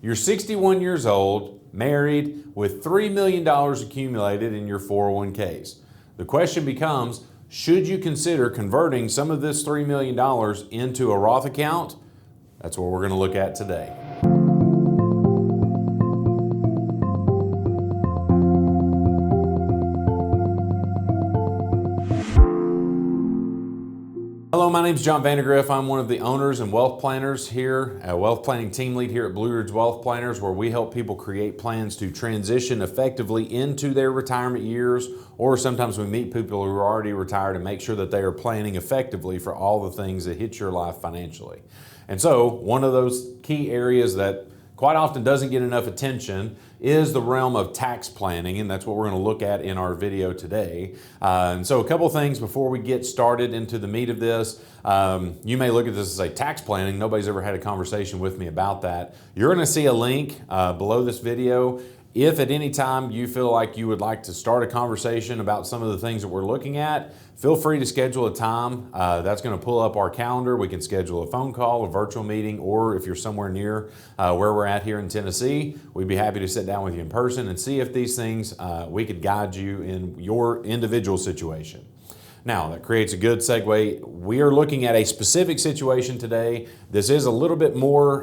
You're 61 years old, married, with $3 million accumulated in your 401ks. The question becomes, should you consider converting some of this $3 million into a Roth account? That's what we're going to look at today. Hello, my name is John Vandergriff. I'm one of the owners and wealth planners here, a wealth planning team lead here at Blue Ridge Wealth Planners, where we help people create plans to transition effectively into their retirement years, or sometimes we meet people who are already retired and make sure that they are planning effectively for all the things that hit your life financially. And so one of those key areas that quite often doesn't get enough attention is the realm of tax planning, and that's what we're going to look at in our video today. And so a couple things before we get started into the meat of this. You may look at this as a tax planning. Nobody's ever had a conversation with me about that. You're going to see a link below this video. If at any time you feel like you would like to start a conversation about some of the things that we're looking at, feel free to schedule a time. That's going to pull up our calendar. We can schedule a phone call, a virtual meeting, or if you're somewhere near where we're at here in Tennessee, we'd be happy to sit down with you in person and see if these things, we could guide you in your individual situation. Now, that creates a good segue. We are looking at a specific situation today. This is a little bit more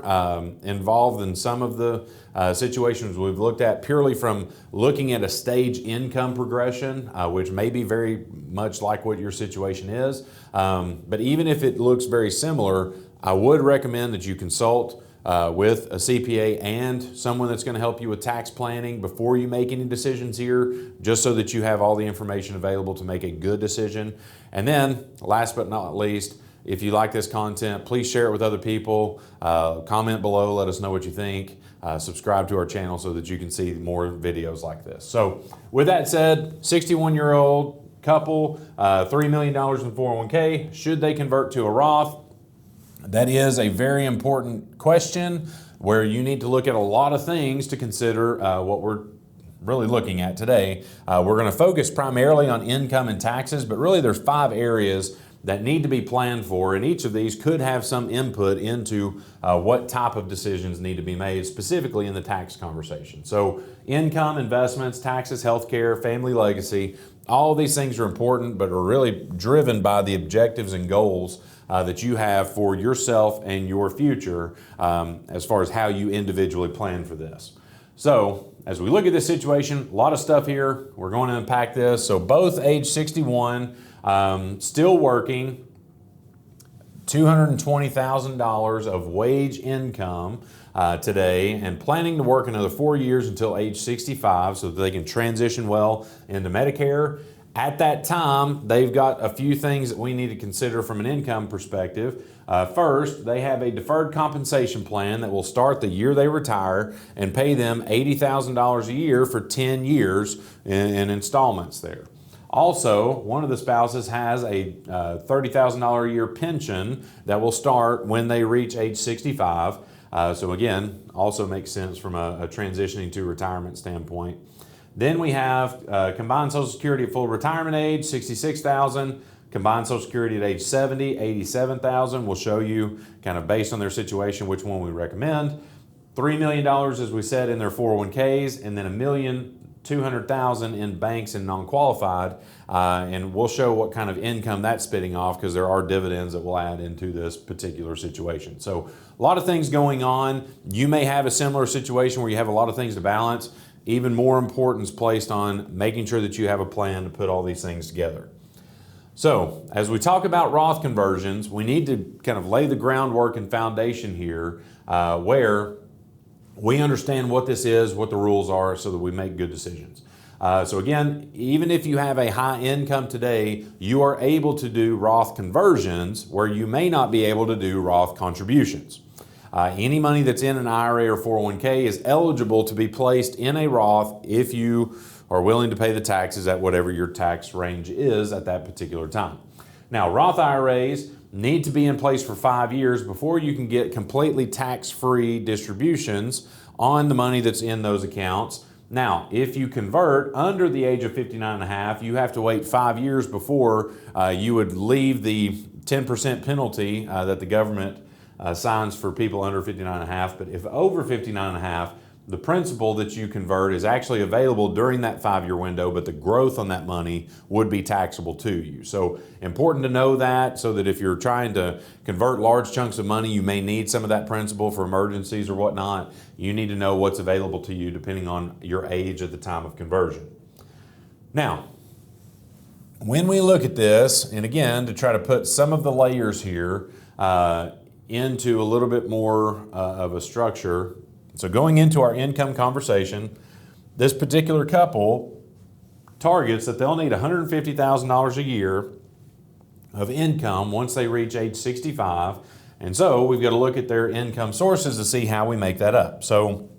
involved than some of the situations we've looked at, purely from looking at a stage income progression, which may be very much like what your situation is. But even if it looks very similar, I would recommend that you consult with a CPA and someone that's going to help you with tax planning before you make any decisions here, just so that you have all the information available to make a good decision. And then, last but not least, if you like this content, please share it with other people. Comment below, let us know what you think. Subscribe to our channel so that you can see more videos like this. So with that said, 61-year-old couple, $3 million in 401k, should they convert to a Roth? That is a very important question where you need to look at a lot of things to consider what we're really looking at today. We're going to focus primarily on income and taxes, but really there's 5 areas that need to be planned for, and each of these could have some input into what type of decisions need to be made specifically in the tax conversation. So income, investments, taxes, healthcare, family legacy, all of these things are important, but are really driven by the objectives and goals that you have for yourself and your future as far as how you individually plan for this. So as we look at this situation, a lot of stuff here. We're going to unpack this. So both age 61, still working, $220,000 of wage income today, and planning to work another 4 years until age 65 so that they can transition well into Medicare. At that time, they've got a few things that we need to consider from an income perspective. First, they have a deferred compensation plan that will start the year they retire and pay them $80,000 a year for 10 years in installments there. Also, one of the spouses has a $30,000 a year pension that will start when they reach age 65. So again, also makes sense from a transitioning to retirement standpoint. Then we have combined Social Security at full retirement age, $66,000. Combined Social Security at age 70, $87,000. We'll show you kind of based on their situation which one we recommend. $3 million, as we said, in their 401ks, and then $1,200,000 in banks and non-qualified. And we'll show what kind of income that's spitting off, because there are dividends that we'll add into this particular situation. So a lot of things going on. You may have a similar situation where you have a lot of things to balance. Even more importance placed on making sure that you have a plan to put all these things together. So as we talk about Roth conversions, we need to kind of lay the groundwork and foundation here where we understand what this is, what the rules are, so that we make good decisions. So again, even if you have a high income today, you are able to do Roth conversions where you may not be able to do Roth contributions. Any money that's in an IRA or 401k is eligible to be placed in a Roth if you are willing to pay the taxes at whatever your tax range is at that particular time. Now, Roth IRAs need to be in place for 5 years before you can get completely tax-free distributions on the money that's in those accounts. Now, if you convert under the age of 59 and a half, you have to wait 5 years before you would leave the 10% penalty that the government signs for people under 59.5, but if over 59.5, the principal that you convert is actually available during that 5-year window, but the growth on that money would be taxable to you. So important to know that, so that if you're trying to convert large chunks of money, you may need some of that principal for emergencies or whatnot. You need to know what's available to you depending on your age at the time of conversion. Now, when we look at this, and again, to try to put some of the layers here into a little bit more of a structure. So going into our income conversation, this particular couple targets that they'll need $150,000 a year of income once they reach age 65. And so we've got to look at their income sources to see how we make that up. So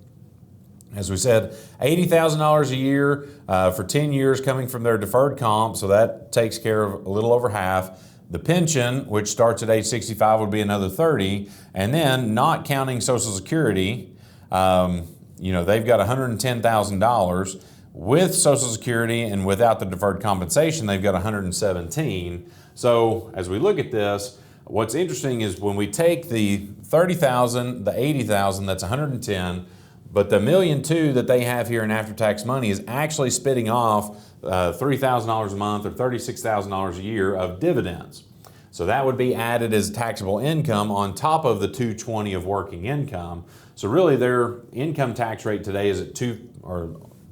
as we said, $80,000 a year for 10 years coming from their deferred comp, so that takes care of a little over half. The pension, which starts at age 65, would be another 30, and then not counting Social Security, they've got $110,000 with Social Security, and without the deferred compensation, they've got $117,000. So as we look at this, what's interesting is when we take the $30,000, the $80,000, that's $110,000. But the $1.2 million that they have here in after-tax money is actually spitting off $3,000 a month or $36,000 a year of dividends. So that would be added as taxable income on top of the $220,000 of working income. So really their income tax rate today is at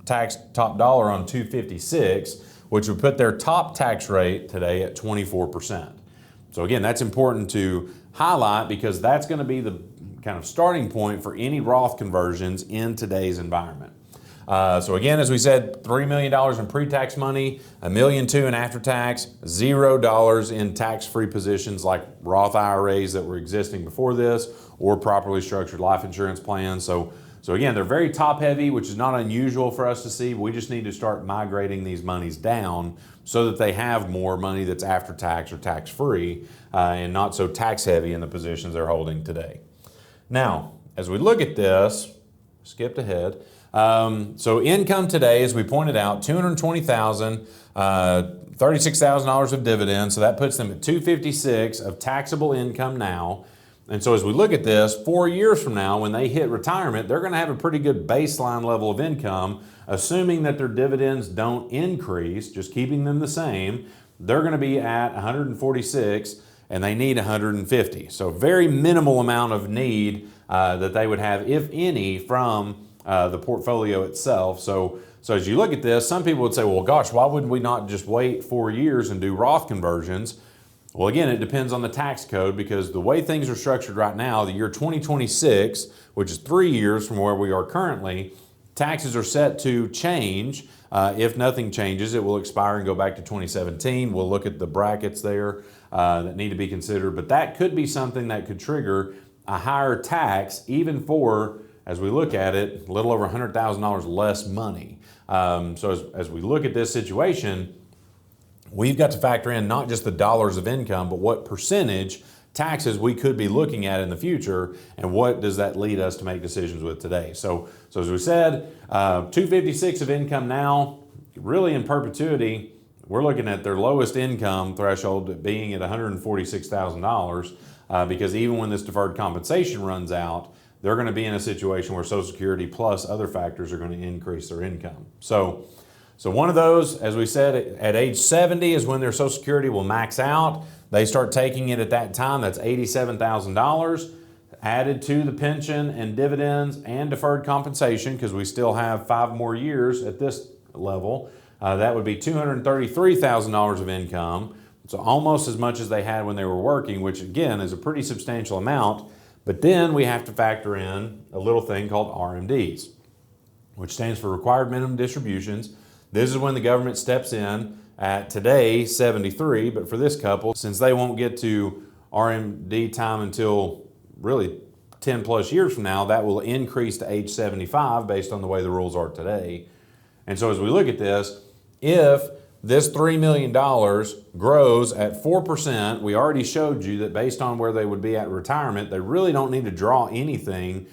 tax top dollar on $256,000, which would put their top tax rate today at 24%. So again, that's important to highlight because that's going to be the kind of starting point for any Roth conversions in today's environment. So again, as we said, $3 million in pre-tax money, $1.2 million in after-tax, $0 in tax-free positions like Roth IRAs that were existing before this, or properly structured life insurance plans. So again, they're very top-heavy, which is not unusual for us to see. We just need to start migrating these monies down so that they have more money that's after-tax or tax-free and not so tax-heavy in the positions they're holding today. Now, as we look at this, skipped ahead. So income today, as we pointed out, $220,000, $36,000 of dividends. So that puts them at $256,000 of taxable income now. And so as we look at this, 4 years from now, when they hit retirement, they're going to have a pretty good baseline level of income, assuming that their dividends don't increase, just keeping them the same. They're going to be at $146,000. And they need $150,000. So very minimal amount of need that they would have, if any, from the portfolio itself. So as you look at this, some people would say, well, gosh, why wouldn't we not just wait 4 years and do Roth conversions? Well, again, it depends on the tax code, because the way things are structured right now, the year 2026, which is 3 years from where we are currently, taxes are set to change. If nothing changes, it will expire and go back to 2017. We'll look at the brackets there that need to be considered, but that could be something that could trigger a higher tax, even for, as we look at it, a little over $100,000 less money. So as we look at this situation, we've got to factor in not just the dollars of income, but what percentage taxes we could be looking at in the future, and what does that lead us to make decisions with today. So as we said, $256,000 of income now, really in perpetuity, we're looking at their lowest income threshold being at $146,000, because even when this deferred compensation runs out, they're going to be in a situation where Social Security plus other factors are going to increase their income. So one of those, as we said, at age 70 is when their Social Security will max out. They start taking it at that time. That's $87,000 added to the pension and dividends and deferred compensation, because we still have 5 more years at this level. That would be $233,000 of income. So almost as much as they had when they were working, which again is a pretty substantial amount. But then we have to factor in a little thing called RMDs, which stands for Required Minimum Distributions. This is when the government steps in at today 73, but for this couple, since they won't get to RMD time until really 10 plus years from now, that will increase to age 75 based on the way the rules are today. And so as we look at this, if this $3 million grows at 4%, we already showed you that based on where they would be at retirement, they really don't need to draw anything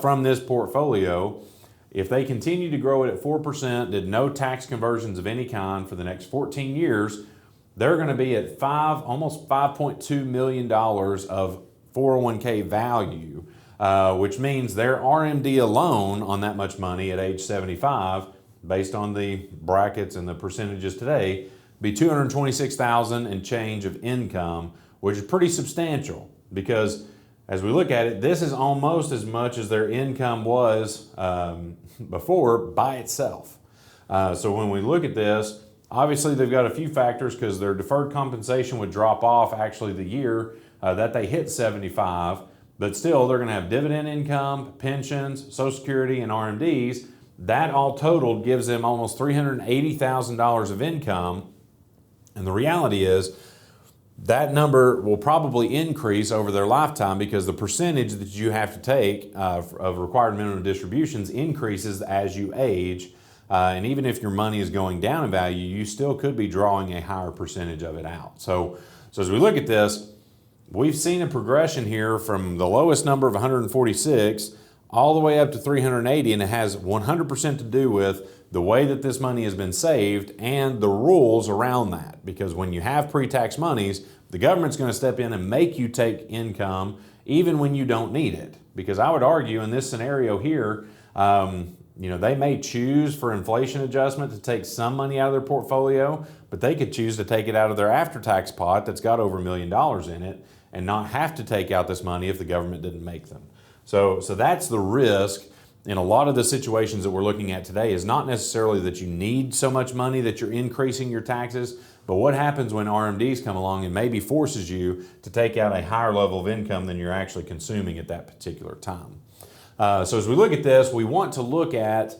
from this portfolio. If they continue to grow it at 4%, did no tax conversions of any kind for the next 14 years, they're going to be at almost $5.2 million of 401k value, which means their RMD alone on that much money at age 75, based on the brackets and the percentages today, be $226,000 and change of income, which is pretty substantial because as we look at it, this is almost as much as their income was before by itself. So when we look at this, obviously they've got a few factors because their deferred compensation would drop off actually the year that they hit 75, but still they're going to have dividend income, pensions, Social Security, and RMDs. That all totaled gives them almost $380,000 of income. And the reality is that number will probably increase over their lifetime because the percentage that you have to take of required minimum distributions increases as you age. And even if your money is going down in value, you still could be drawing a higher percentage of it out. So as we look at this, we've seen a progression here from the lowest number of 146 all the way up to 380, and it has 100% to do with the way that this money has been saved and the rules around that. Because when you have pre-tax monies, the government's going to step in and make you take income even when you don't need it. Because I would argue in this scenario here, they may choose for inflation adjustment to take some money out of their portfolio, but they could choose to take it out of their after-tax pot that's got over $1 million in it and not have to take out this money if the government didn't make them. So that's the risk in a lot of the situations that we're looking at today is not necessarily that you need so much money that you're increasing your taxes, but what happens when RMDs come along and maybe forces you to take out a higher level of income than you're actually consuming at that particular time. So as we look at this, we want to look at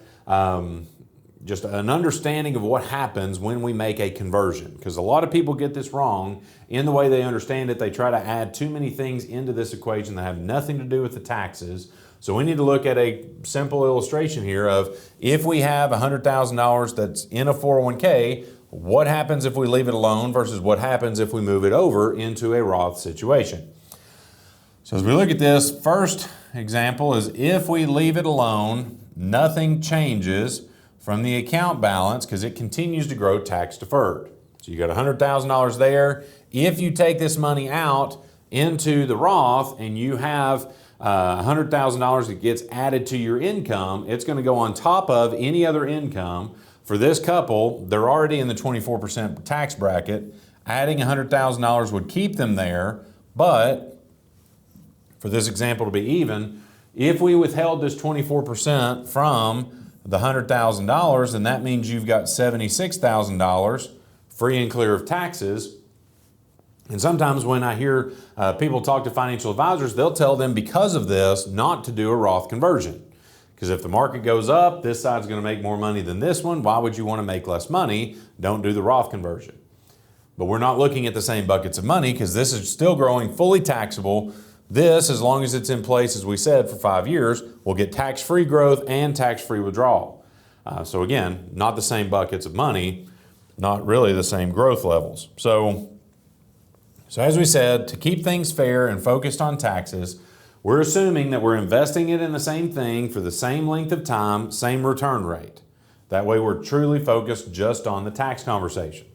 just an understanding of what happens when we make a conversion, because a lot of people get this wrong in the way they understand it. They try to add too many things into this equation that have nothing to do with the taxes. So we need to look at a simple illustration here of if we have $100,000 that's in a 401k, what happens if we leave it alone versus what happens if we move it over into a Roth situation. So as we look at this, first example is if we leave it alone, nothing changes from the account balance because it continues to grow tax deferred. So you got $100,000 there. If you take this money out into the Roth and you have $100,000 that gets added to your income, it's going to go on top of any other income. For this couple, they're already in the 24% tax bracket. Adding $100,000 would keep them there, but for this example to be even, if we withheld this 24% from the $100,000, then that means you've got $76,000 free and clear of taxes. And sometimes when I hear people talk to financial advisors, they'll tell them because of this not to do a Roth conversion. Because if the market goes up, this side's going to make more money than this one. Why would you want to make less money? Don't do the Roth conversion. But we're not looking at the same buckets of money because this is still growing fully taxable. This, as long as it's in place, as we said, for 5 years, will get tax-free growth and tax-free withdrawal. So again, not the same buckets of money, not really the same growth levels. So as we said, to keep things fair and focused on taxes, we're assuming that we're investing it in the same thing for the same length of time, same return rate. That way we're truly focused just on the tax conversation.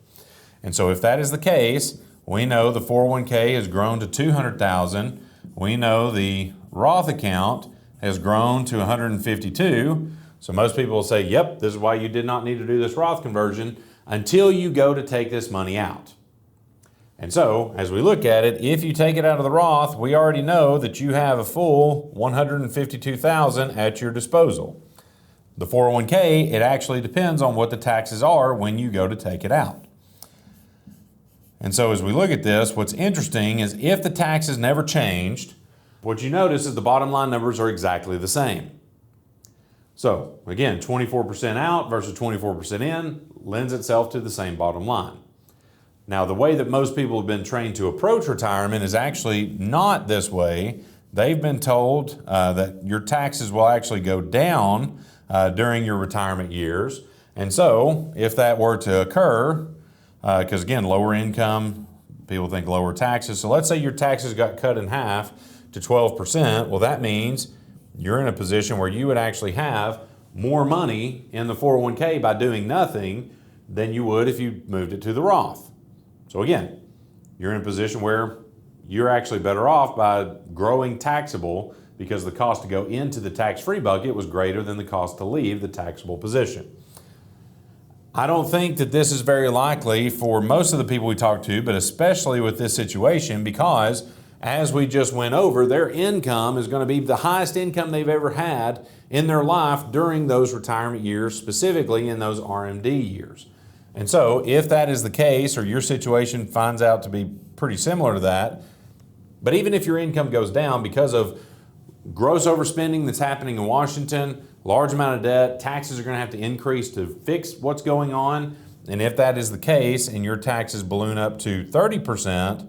And so if that is the case, we know the 401k has grown to $200,000. We know the Roth account has grown to $152,000. So most people will say, yep, this is why you did not need to do this Roth conversion until you go to take this money out. And so as we look at it, if you take it out of the Roth, we already know that you have a full $152,000 at your disposal. The 401k, it actually depends on what the taxes are when you go to take it out. And so as we look at this, what's interesting is if the taxes never changed, what you notice is the bottom line numbers are exactly the same. So again, 24% out versus 24% in lends itself to the same bottom line. Now, the way that most people have been trained to approach retirement is actually not this way. They've been told that your taxes will actually go down during your retirement years. And so if that were to occur, because again, lower income, people think lower taxes. So let's say your taxes got cut in half to 12%. Well, that means you're in a position where you would actually have more money in the 401k by doing nothing than you would if you moved it to the Roth. So again, you're in a position where you're actually better off by growing taxable because the cost to go into the tax-free bucket was greater than the cost to leave the taxable position. I don't think that this is very likely for most of the people we talk to, but especially with this situation, because as we just went over, their income is going to be the highest income they've ever had in their life during those retirement years, specifically in those RMD years. And so if that is the case, or your situation finds out to be pretty similar to that, but even if your income goes down because of gross overspending that's happening in Washington, large amount of debt, taxes are going to have to increase to fix what's going on. And if that is the case and your taxes balloon up to 30%,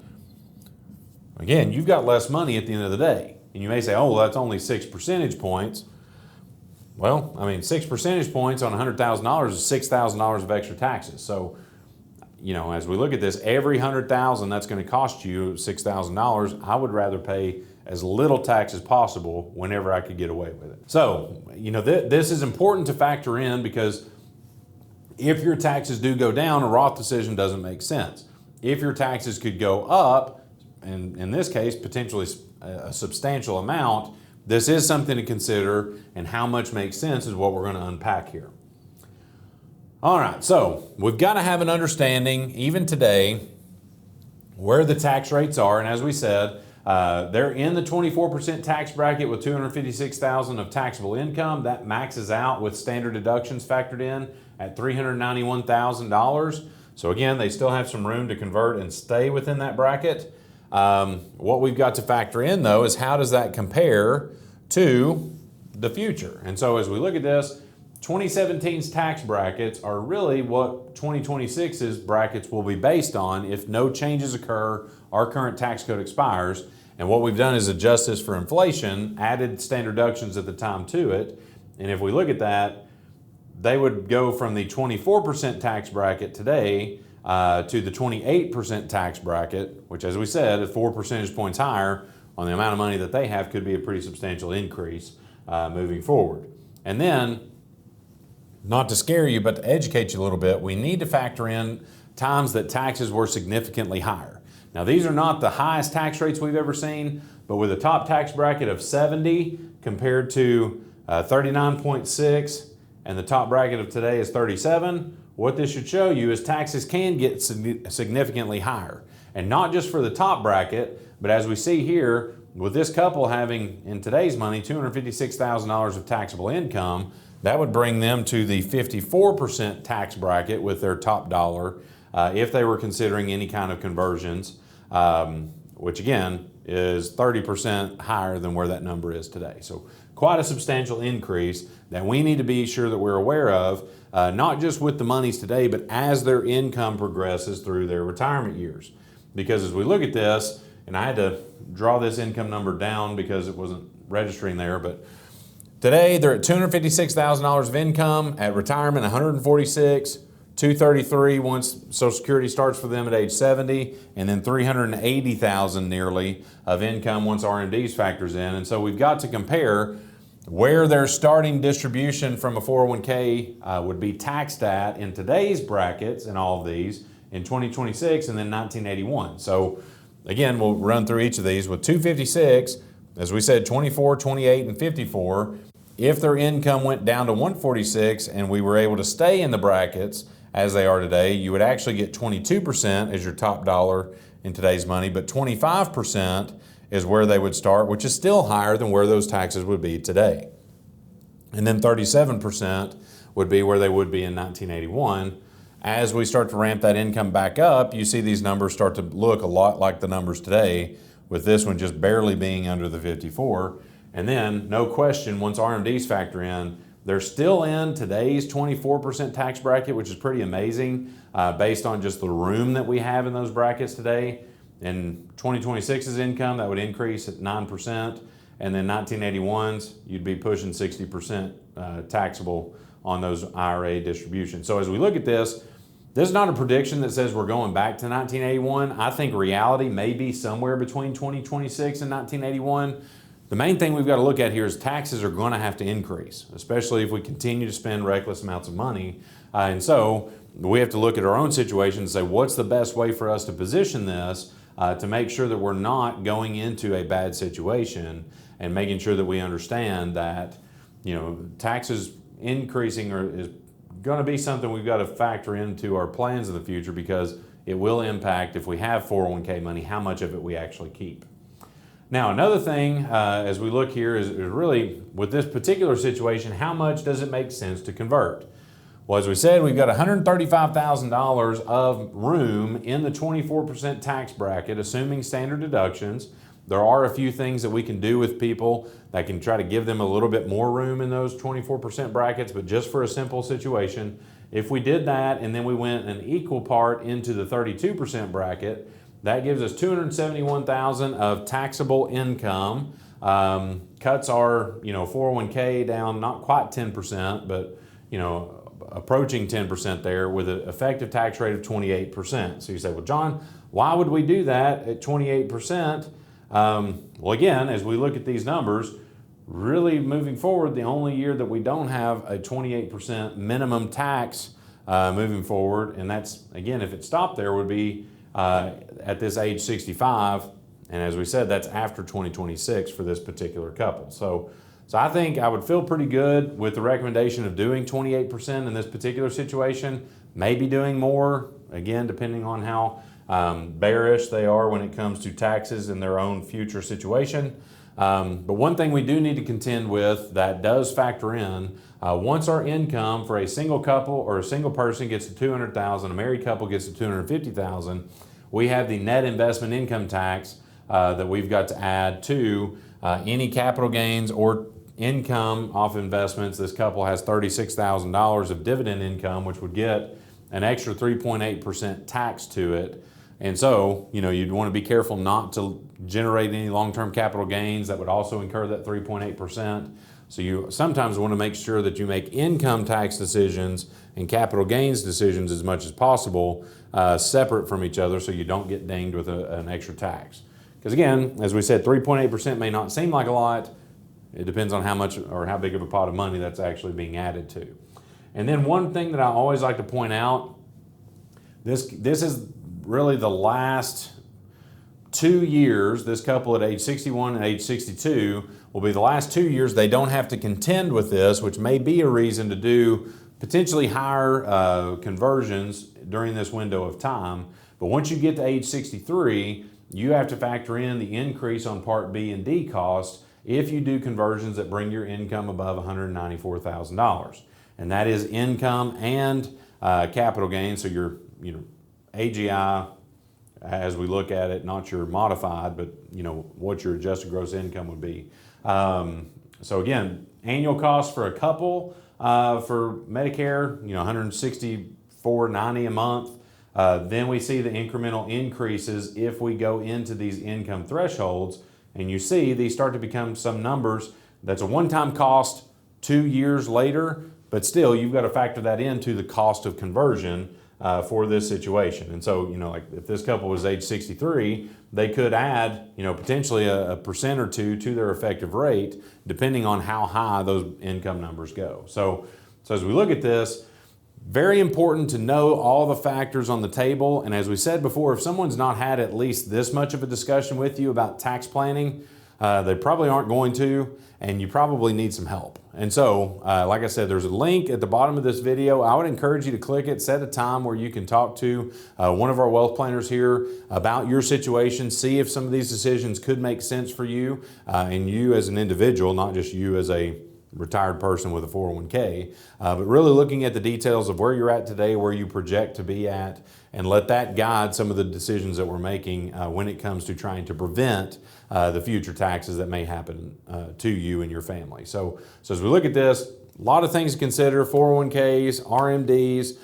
again, you've got less money at the end of the day. And you may say, oh, well, that's only 6 percentage points. Well, I mean, 6 percentage points on $100,000 is $6,000 of extra taxes. So, you know, as we look at this, every $100,000 that's going to cost you $6,000, I would rather pay as little tax as possible whenever I could get away with it. So, you know, this is important to factor in, because if your taxes do go down, a Roth decision doesn't make sense. If your taxes could go up, and in this case, potentially a substantial amount, this is something to consider, and how much makes sense is what we're going to unpack here. All right, so we've got to have an understanding, even today, where the tax rates are. And as we said, they're in the 24% tax bracket with $256,000 of taxable income. That maxes out with standard deductions factored in at $391,000. So again, they still have some room to convert and stay within that bracket. What we've got to factor in, though, is how does that compare to the future? And so as we look at this, 2017's tax brackets are really what 2026's brackets will be based on if no changes occur, our current tax code expires. And what we've done is adjust this for inflation, added standard deductions at the time to it. And if we look at that, they would go from the 24% tax bracket today to the 28% tax bracket, which, as we said, is 4 percentage points higher on the amount of money that they have, could be a pretty substantial increase moving forward. And then, not to scare you, but to educate you a little bit, we need to factor in times that taxes were significantly higher. Now, these are not the highest tax rates we've ever seen, but with a top tax bracket of 70 compared to 39.6, and the top bracket of today is 37, what this should show you is taxes can get significantly higher. And not just for the top bracket, but as we see here, with this couple having, in today's money, $256,000 of taxable income, that would bring them to the 54% tax bracket with their top dollar if they were considering any kind of conversions, which again is 30% higher than where that number is today. So quite a substantial increase that we need to be sure that we're aware of, not just with the monies today, but as their income progresses through their retirement years. Because as we look at this, and I had to draw this income number down because it wasn't registering there, but today they're at $256,000 of income, at retirement $146,000, $233,000 once Social Security starts for them at age 70, and then $380,000 nearly of income once RMDs factors in. And so we've got to compare where their starting distribution from a 401k would be taxed at in today's brackets and all of these in 2026 and then 1981. So again, we'll run through each of these. With 256, as we said, 24, 28, and 54, if their income went down to 146 and we were able to stay in the brackets as they are today, you would actually get 22% as your top dollar in today's money, but 25% is where they would start, which is still higher than where those taxes would be today. And then 37% would be where they would be in 1981. As we start to ramp that income back up, you see these numbers start to look a lot like the numbers today, with this one just barely being under the 54. And then, no question, once RMDs factor in, they're still in today's 24% tax bracket, which is pretty amazing based on just the room that we have in those brackets today. In 2026's income, that would increase at 9%. And then 1981's, you'd be pushing 60% taxable on those IRA distributions. So as we look at this is not a prediction that says we're going back to 1981. I think reality may be somewhere between 2026 and 1981. The main thing we've got to look at here is taxes are going to have to increase, especially if we continue to spend reckless amounts of money. And so we have to look at our own situation and say, what's the best way for us to position this to make sure that we're not going into a bad situation, and making sure that we understand that, taxes increasing is going to be something we've got to factor into our plans in the future, because it will impact, if we have 401k money, how much of it we actually keep. Now, another thing as we look here is really, with this particular situation, how much does it make sense to convert? Well, as we said, we've got $135,000 of room in the 24% tax bracket, assuming standard deductions. There are a few things that we can do with people that can try to give them a little bit more room in those 24% brackets, but just for a simple situation, if we did that and then we went an equal part into the 32% bracket, that gives us $271,000 of taxable income. Cuts our 401k down, not quite 10%, but approaching 10% there, with an effective tax rate of 28%. So you say, well, John, why would we do that at 28%? Well, again, as we look at these numbers, really moving forward, the only year that we don't have a 28% minimum tax moving forward, and that's, again, if it stopped there, would be at this age 65. And as we said, that's after 2026 for this particular couple. So I think I would feel pretty good with the recommendation of doing 28% in this particular situation, maybe doing more, again, depending on how bearish they are when it comes to taxes in their own future situation. But one thing we do need to contend with that does factor in, once our income for a single couple or a single person gets to $200,000, a married couple gets to $250,000, we have the net investment income tax that we've got to add to any capital gains or income off investments. This couple has $36,000 of dividend income, which would get an extra 3.8% tax to it. And so, you'd want to be careful not to generate any long-term capital gains that would also incur that 3.8%. So you sometimes want to make sure that you make income tax decisions and capital gains decisions as much as possible separate from each other, so you don't get dinged with an extra tax. Because again, as we said, 3.8% may not seem like a lot. It depends on how much or how big of a pot of money that's actually being added to. And then one thing that I always like to point out, this is really the last 2 years, this couple at age 61 and age 62 will be the last 2 years they don't have to contend with this, which may be a reason to do potentially higher conversions during this window of time. But once you get to age 63, you have to factor in the increase on Part B and D costs if you do conversions that bring your income above $194,000. And that is income and capital gains, so your AGI, as we look at it, not your modified, but what your adjusted gross income would be. So again, annual cost for a couple for Medicare, $164.90 a month. Then we see the incremental increases if we go into these income thresholds, and you see these start to become some numbers. That's a one-time cost 2 years later, but still you've got to factor that into the cost of conversion for this situation. And so, like if this couple was age 63, they could add, potentially a percent or two to their effective rate, depending on how high those income numbers go. So as we look at this, very important to know all the factors on the table. And as we said before, if someone's not had at least this much of a discussion with you about tax planning, they probably aren't going to, and you probably need some help. And so, like I said, there's a link at the bottom of this video. I would encourage you to click it, set a time where you can talk to one of our wealth planners here about your situation, see if some of these decisions could make sense for you and you as an individual, not just you as a retired person with a 401k, but really looking at the details of where you're at today, where you project to be at, and let that guide some of the decisions that we're making when it comes to trying to prevent the future taxes that may happen to you and your family. So as we look at this, a lot of things to consider: 401ks, RMDs,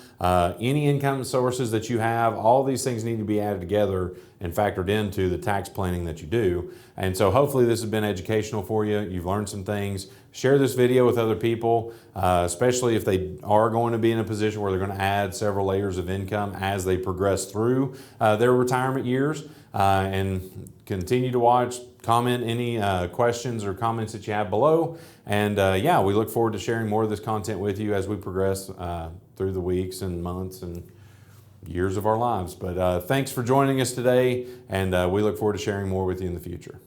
any income sources that you have. All these things need to be added together and factored into the tax planning that you do. And so hopefully this has been educational for you. You've learned some things. Share this video with other people, especially if they are going to be in a position where they're going to add several layers of income as they progress through their retirement years. And continue to watch, comment any questions or comments that you have below. And yeah, we look forward to sharing more of this content with you as we progress through the weeks and months and years of our lives. But thanks for joining us today, and we look forward to sharing more with you in the future.